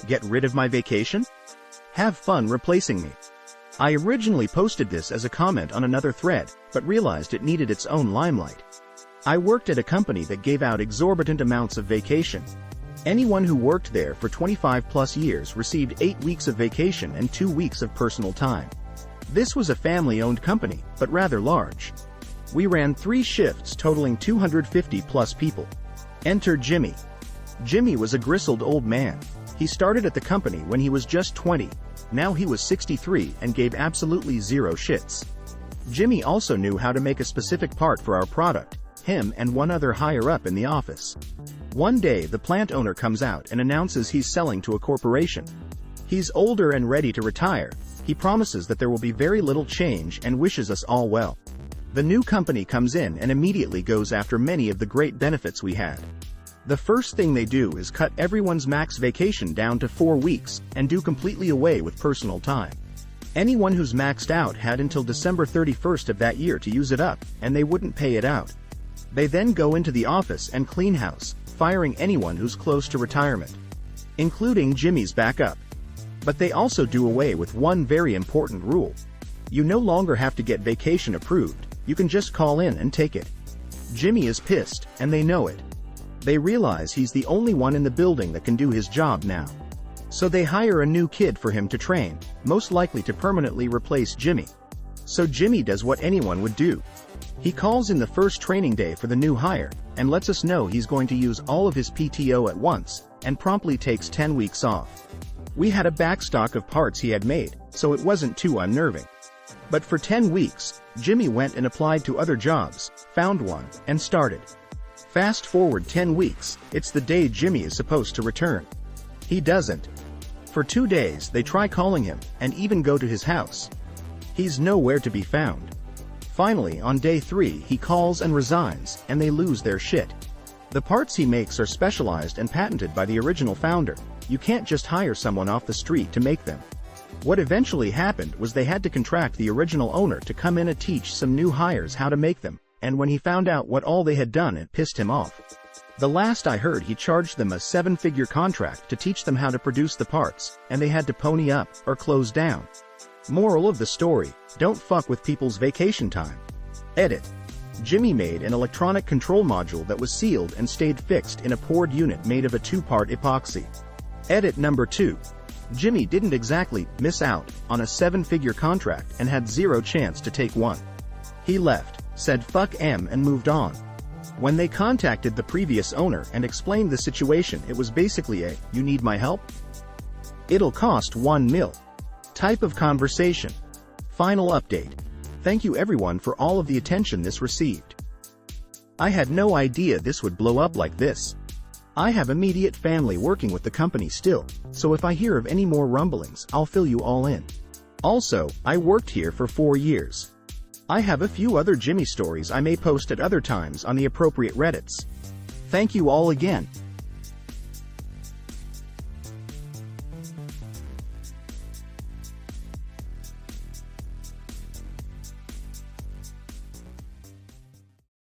Get rid of my vacation? Have fun replacing me. I originally posted this as a comment on another thread, but realized it needed its own limelight. I worked at a company that gave out exorbitant amounts of vacation. Anyone who worked there for 25+ years received 8 weeks of vacation and 2 weeks of personal time. This was a family-owned company, but rather large. We ran 3 shifts totaling 250+ people. Enter Jimmy. Jimmy was a grizzled old man. He started at the company when he was just 20. Now he was 63 and gave absolutely zero shits. Jimmy also knew how to make a specific part for our product, him and one other higher up in the office. One day the plant owner comes out and announces he's selling to a corporation. He's older and ready to retire. He promises that there will be very little change and wishes us all well. The new company comes in and immediately goes after many of the great benefits we had. The first thing they do is cut everyone's max vacation down to 4 weeks, and do completely away with personal time. Anyone who's maxed out had until December 31st of that year to use it up, and they wouldn't pay it out. They then go into the office and clean house, firing anyone who's close to retirement, including Jimmy's backup. But they also do away with one very important rule. You no longer have to get vacation approved, you can just call in and take it. Jimmy is pissed, and they know it. They realize he's the only one in the building that can do his job now. So they hire a new kid for him to train, most likely to permanently replace Jimmy. So Jimmy does what anyone would do. He calls in the first training day for the new hire, and lets us know he's going to use all of his PTO at once, and promptly takes 10 weeks off. We had a backstock of parts he had made, so it wasn't too unnerving. But for 10 weeks, Jimmy went and applied to other jobs, found one, and started. Fast forward 10 weeks, it's the day Jimmy is supposed to return. He doesn't. For 2 days they try calling him, and even go to his house. He's nowhere to be found. Finally, on day 3 he calls and resigns, and they lose their shit. The parts he makes are specialized and patented by the original founder. You can't just hire someone off the street to make them. What eventually happened was they had to contract the original owner to come in and teach some new hires how to make them, and when he found out what all they had done, it pissed him off. The last I heard, he charged them a 7-figure contract to teach them how to produce the parts, and they had to pony up or close down. Moral of the story: don't fuck with people's vacation time. Edit. Jimmy made an electronic control module that was sealed and stayed fixed in a poured unit made of a 2-part epoxy. Edit number 2. Jimmy didn't exactly miss out on a 7-figure contract and had zero chance to take one. He left, said fuck and moved on. When they contacted the previous owner and explained the situation, it was basically a, "You need my help? It'll cost 1 mil. type of conversation. Final update. Thank you everyone for all of the attention this received. I had no idea this would blow up like this. I have immediate family working with the company still, so if I hear of any more rumblings, I'll fill you all in. Also, I worked here for 4 years. I have a few other Jimmy stories I may post at other times on the appropriate Reddits. Thank you all again.